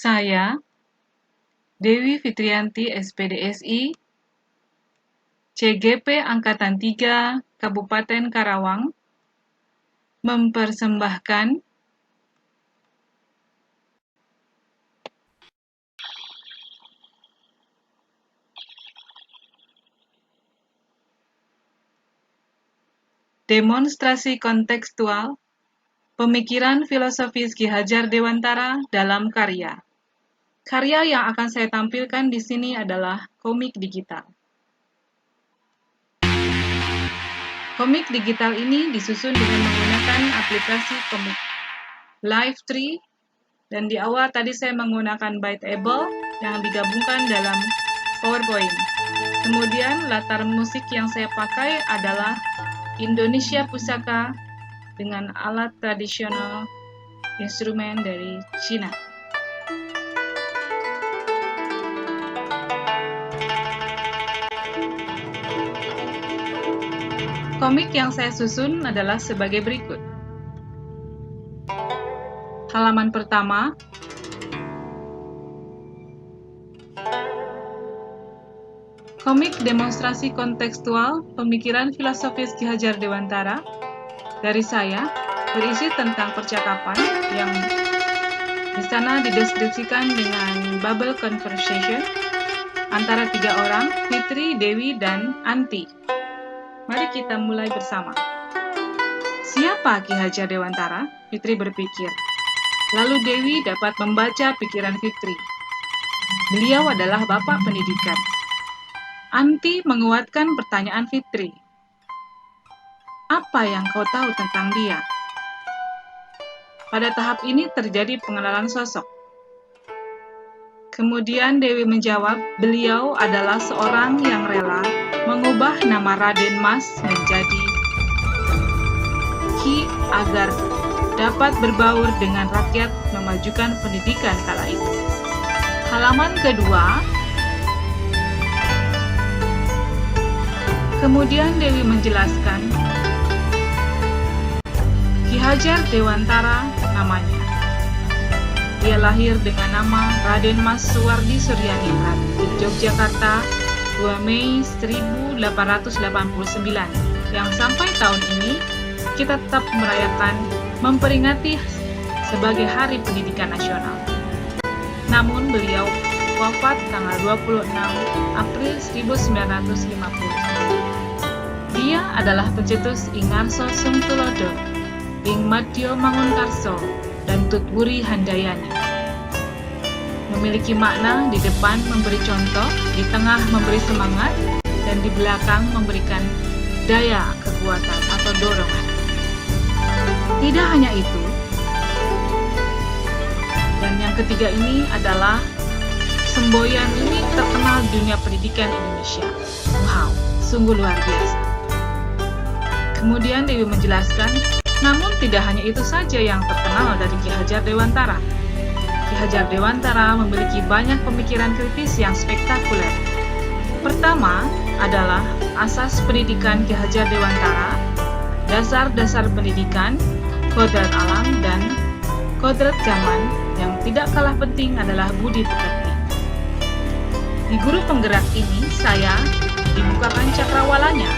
Saya, Dewi Fitriyanti SPDSI, CGP Angkatan 3 Kabupaten Karawang, mempersembahkan demonstrasi kontekstual pemikiran filosofis Ki Hajar Dewantara dalam karya. Karya yang akan saya tampilkan di sini adalah komik digital. Komik digital ini disusun dengan menggunakan aplikasi komik Live3, dan di awal tadi saya menggunakan Biteable yang digabungkan dalam PowerPoint. Kemudian latar musik yang saya pakai adalah Indonesia Pusaka dengan alat tradisional instrumen dari Cina. Komik yang saya susun adalah sebagai berikut. Halaman pertama, komik demonstrasi kontekstual pemikiran filosofis Ki Hajar Dewantara dari saya berisi tentang percakapan yang di sana dideskripsikan dengan bubble conversation antara 3 orang, Fitri, Dewi, dan Anti. Mari kita mulai bersama. Siapa Ki Hajar Dewantara? Fitri berpikir. Lalu Dewi dapat membaca pikiran Fitri. Beliau adalah bapak pendidikan. Anti menguatkan pertanyaan Fitri. Apa yang kau tahu tentang dia? Pada tahap ini terjadi pengenalan sosok. Kemudian Dewi menjawab, beliau adalah seorang yang rela mengubah nama Raden Mas menjadi Ki agar dapat berbaur dengan rakyat memajukan pendidikan kala itu. Halaman kedua, kemudian Dewi menjelaskan, Ki Hajar Dewantara namanya. Dia lahir dengan nama Raden Mas Suwardi Suryaningrat di Yogyakarta 2 Mei 1889, yang sampai tahun ini kita tetap memperingati sebagai Hari Pendidikan Nasional. Namun beliau wafat tanggal 26 April 1959. Dia adalah pencetus ing Ngarso Sungtulodo, ing Madya Mangunkarso, dan Tutwuri Handayani. Memiliki makna di depan memberi contoh, di tengah memberi semangat, dan di belakang memberikan daya kekuatan atau dorongan. Tidak hanya itu, dan yang ketiga ini adalah semboyan ini terkenal di dunia pendidikan Indonesia. Wow, sungguh luar biasa. Kemudian Dewi menjelaskan, namun tidak hanya itu saja yang terkenal dari Ki Hajar Dewantara. Ki Hajar Dewantara memiliki banyak pemikiran kritis yang spektakuler. Pertama adalah asas pendidikan Ki Hajar Dewantara, dasar-dasar pendidikan, kodrat alam, dan kodrat zaman. Yang tidak kalah penting adalah budi pekerti. Di guru penggerak ini, saya dibukakan cakrawalanya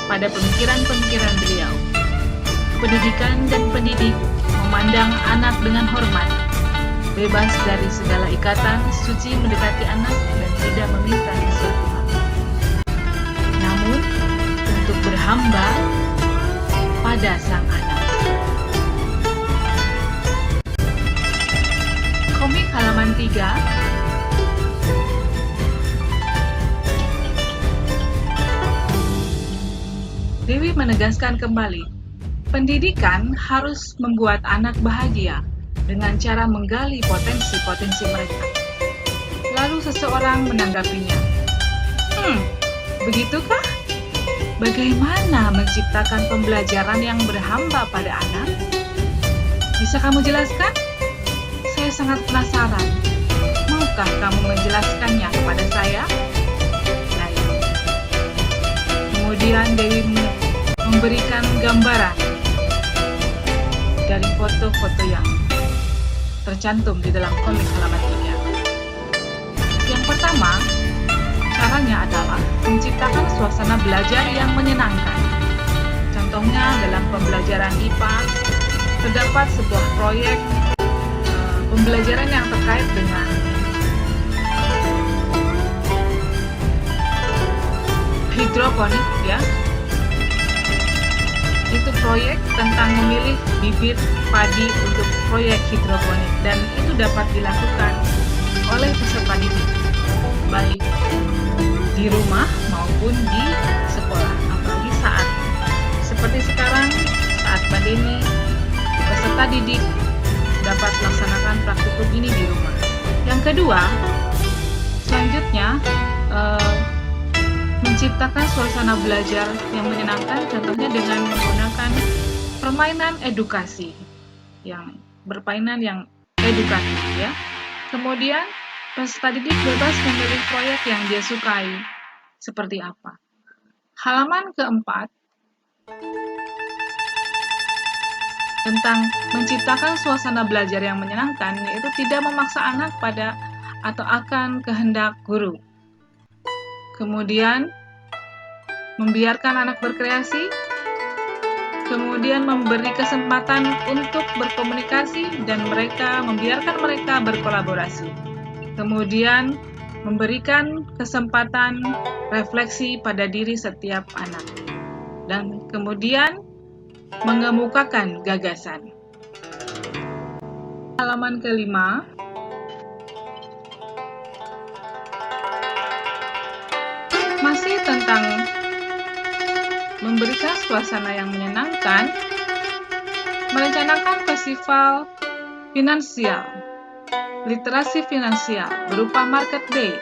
pada pemikiran-pemikiran beliau. Pendidikan dan pendidik memandang anak dengan hormat, bebas dari segala ikatan, suci mendekati anak, dan tidak meminta sesuatu. Namun, untuk berhamba pada sang anak. Komik halaman 3. Dewi menegaskan kembali, pendidikan harus membuat anak bahagia dengan cara menggali potensi-potensi mereka. Lalu seseorang menanggapinya, begitukah? Bagaimana menciptakan pembelajaran yang berhamba pada anak? Bisa kamu jelaskan? Saya sangat penasaran. Maukah kamu menjelaskannya kepada saya? Baik. Kemudian Dewi memberikan gambaran dari foto-foto yang tercantum di dalam komik halaman 3. Yang pertama, caranya adalah menciptakan suasana belajar yang menyenangkan. Contohnya dalam pembelajaran IPA, terdapat sebuah proyek pembelajaran yang terkait dengan hidroponik, ya. Itu proyek tentang memilih bibit padi untuk proyek hidroponik, dan itu dapat dilakukan oleh peserta didik, baik di rumah maupun di sekolah. Apalagi saat seperti sekarang, saat pandemi, peserta didik dapat melaksanakan praktikum ini di rumah. Yang kedua, selanjutnya menciptakan suasana belajar yang menyenangkan, contohnya dengan menggunakan permainan edukasi, yang berpainan yang edukatif, ya. Kemudian peserta didik bebas memilih proyek yang dia sukai, seperti apa. Halaman keempat tentang menciptakan suasana belajar yang menyenangkan, yaitu tidak memaksa anak pada atau akan kehendak guru. Kemudian membiarkan anak berkreasi, kemudian memberi kesempatan untuk berkomunikasi dan membiarkan mereka berkolaborasi. Kemudian memberikan kesempatan refleksi pada diri setiap anak. Dan kemudian mengemukakan gagasan. Halaman kelima, masih tentang memberikan suasana yang menyenangkan, merencanakan festival finansial, literasi finansial berupa market day.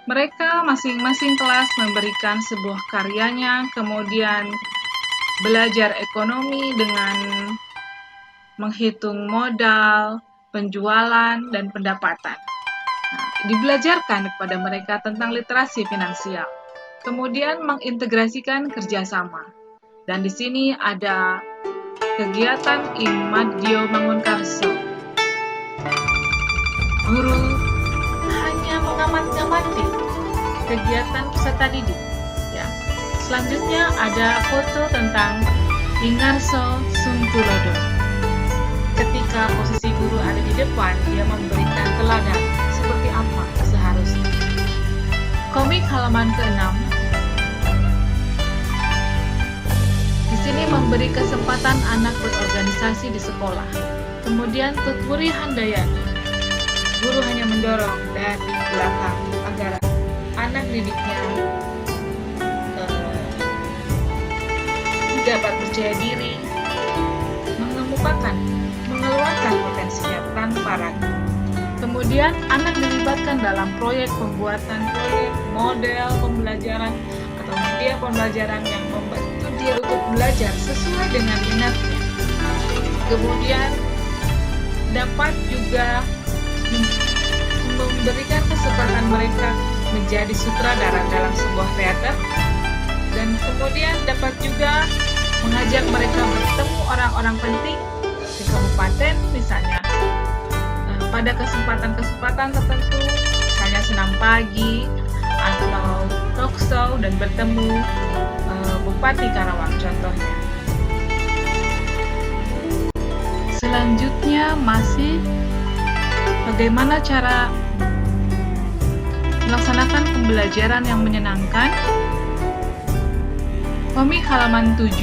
Mereka masing-masing kelas memberikan sebuah karyanya, kemudian belajar ekonomi dengan menghitung modal, penjualan, dan pendapatan. Dibelajarkan kepada mereka tentang literasi finansial. Kemudian mengintegrasikan kerjasama. Dan di sini ada kegiatan Imadyo Mangunkarso. Guru hanya mengamati kegiatan peserta didik. Ya. Selanjutnya ada foto tentang Ingarso Sungtulodo. Ketika posisi guru ada di depan, dia memberikan teladan seperti apa seharusnya. Komik halaman ke-6. Di sini memberi kesempatan anak berorganisasi di sekolah. Kemudian Tutwuri Handayani. Guru hanya mendorong dari belakang agar anak didiknya dapat percaya diri, mengeluarkan potensinya tanpa ragu. Kemudian anak dilibatkan dalam pembuatan proyek, model pembelajaran, atau media pembelajaran yang membantu dia untuk belajar sesuai dengan minatnya. Kemudian dapat juga memberikan kesempatan mereka menjadi sutradara dalam sebuah teater, dan kemudian dapat juga mengajak mereka bertemu orang-orang penting di kabupaten, misalnya pada kesempatan-kesempatan tertentu, misalnya senam pagi atau talkshow, dan bertemu Bupati Karawang contohnya. Selanjutnya masih bagaimana cara melaksanakan pembelajaran yang menyenangkan. Komik halaman 7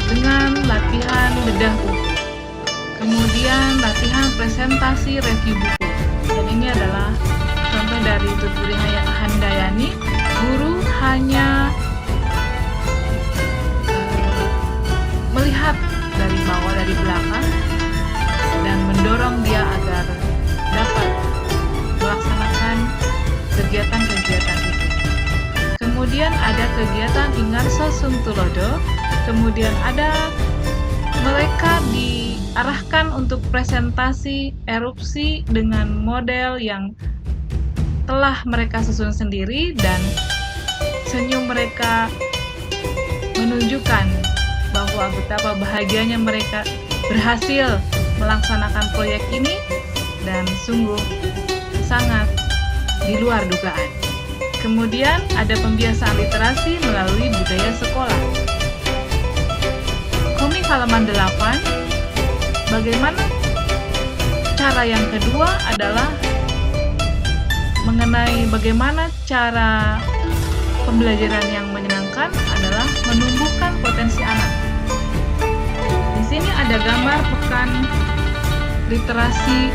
dengan latihan bedah buku. Kemudian latihan presentasi review buku. Dan ini adalah contoh dari Tutwuri Handayani. Guru hanya melihat dari bawah, dari belakang, dan mendorong dia agar dapat melaksanakan kegiatan-kegiatan itu. Kemudian ada kegiatan Ingarso Sungtulodo. Kemudian ada mereka diarahkan untuk presentasi erupsi dengan model yang telah mereka susun sendiri, dan senyum mereka menunjukkan bahwa Wah, betapa bahagianya mereka berhasil melaksanakan proyek ini dan sungguh sangat di luar dugaan. Kemudian ada pembiasaan literasi melalui budaya sekolah. Komik halaman 8, bagaimana cara yang kedua adalah mengenai bagaimana cara pembelajaran yang menyenangkan adalah menumbuhkan potensi anak. Di sini ada gambar pekan literasi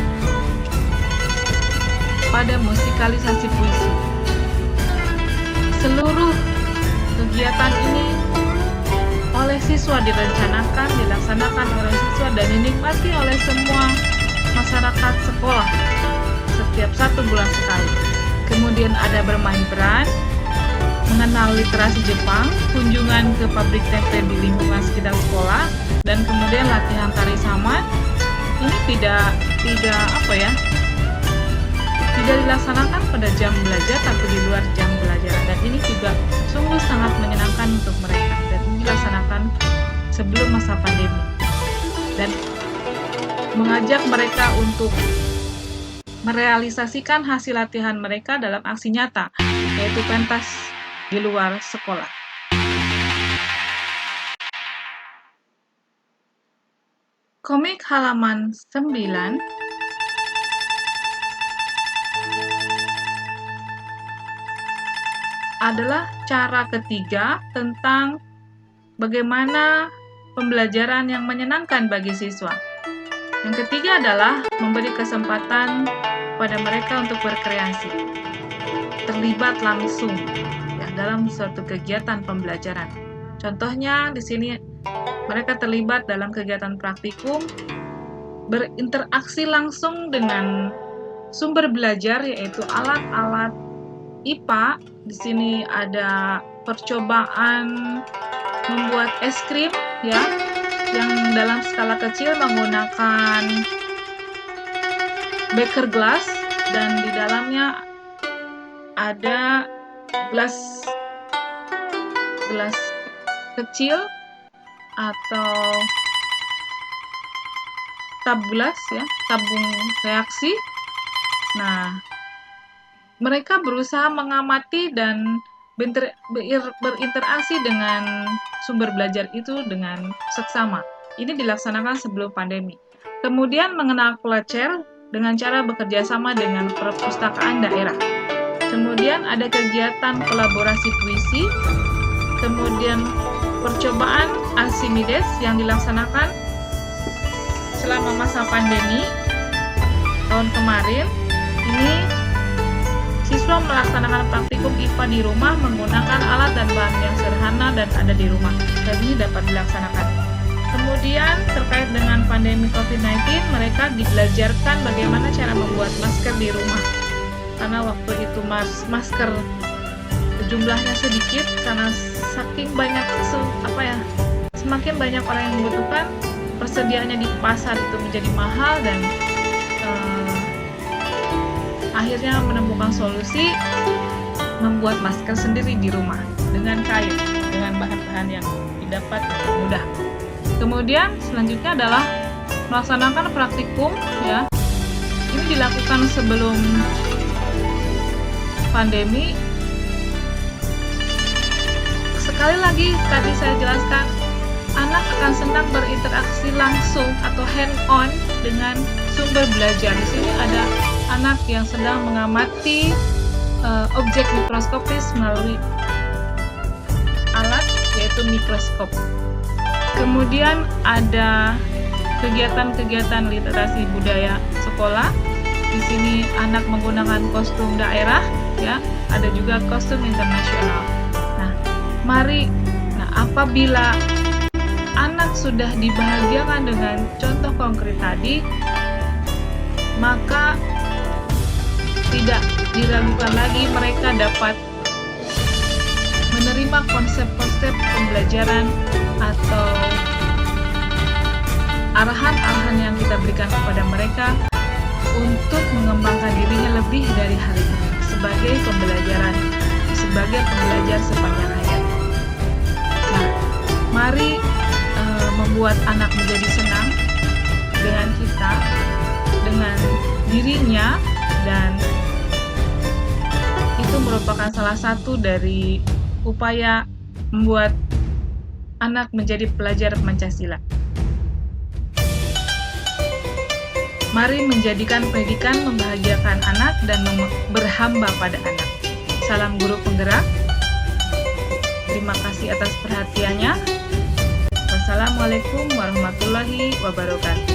pada musikalisasi puisi. Seluruh kegiatan ini oleh siswa dilaksanakan oleh siswa dan dinikmati oleh semua masyarakat sekolah setiap 1 bulan sekali. Kemudian ada bermain peran, mengenal literasi Jepang, kunjungan ke pabrik tempe di lingkungan sekitar sekolah, dan kemudian latihan tari saman. Ini tidak dilaksanakan pada jam belajar tapi di luar jam belajar, dan ini juga sungguh sangat menyenangkan untuk mereka, dan ini dilaksanakan sebelum masa pandemi dan mengajak mereka untuk merealisasikan hasil latihan mereka dalam aksi nyata, yaitu pentas di luar sekolah. Komik halaman 9 adalah cara ketiga tentang bagaimana pembelajaran yang menyenangkan bagi siswa. Yang ketiga adalah memberi kesempatan pada mereka untuk berkreasi, terlibat langsung dalam suatu kegiatan pembelajaran. Contohnya di sini mereka terlibat dalam kegiatan praktikum, berinteraksi langsung dengan sumber belajar yaitu alat-alat IPA. Di sini ada percobaan membuat es krim yang dalam skala kecil menggunakan beker glass, dan di dalamnya ada gelas kecil atau tabung reaksi. Nah, mereka berusaha mengamati dan berinteraksi dengan sumber belajar itu dengan seksama. Ini dilaksanakan sebelum pandemi. Kemudian mengenal culture dengan cara bekerja sama dengan perpustakaan daerah. Kemudian ada kegiatan kolaborasi puisi. Kemudian percobaan Archimedes yang dilaksanakan selama masa pandemi tahun kemarin. Ini siswa melaksanakan praktikum IPA di rumah menggunakan alat dan bahan yang sederhana dan ada di rumah, dan ini dapat dilaksanakan. Kemudian terkait dengan pandemi COVID-19, mereka dibelajarkan bagaimana cara membuat masker di rumah. Karena waktu itu masker jumlahnya sedikit, karena saking banyak semakin banyak orang yang membutuhkan, persediaannya di pasar itu menjadi mahal, dan akhirnya menemukan solusi membuat masker sendiri di rumah dengan kain, dengan bahan-bahan yang didapat dengan mudah. Kemudian selanjutnya adalah melaksanakan praktikum, ya. Ini dilakukan sebelum pandemi. Sekali lagi tadi saya jelaskan, anak akan senang berinteraksi langsung atau hand-on dengan sumber belajar. Di sini ada anak yang sedang mengamati objek mikroskopis melalui alat yaitu mikroskop. Kemudian ada kegiatan-kegiatan literasi budaya sekolah. Di sini anak menggunakan kostum daerah, ya. Ada juga kostum internasional. Apabila anak sudah dibahagiakan dengan contoh konkret tadi, maka tidak diragukan lagi mereka dapat menerima konsep-konsep pembelajaran atau arahan-arahan yang kita berikan kepada mereka untuk mengembangkan dirinya lebih dari hari ini sebagai pembelajar sepanjang hayat. Nah, mari membuat anak menjadi senang dengan kita, dengan dirinya, dan itu merupakan salah satu dari upaya membuat anak menjadi pelajar Pancasila. Mari menjadikan pendidikan membahagiakan anak dan berhamba pada anak. Salam guru penggerak. Terima kasih atas perhatiannya. Wassalamualaikum warahmatullahi wabarakatuh.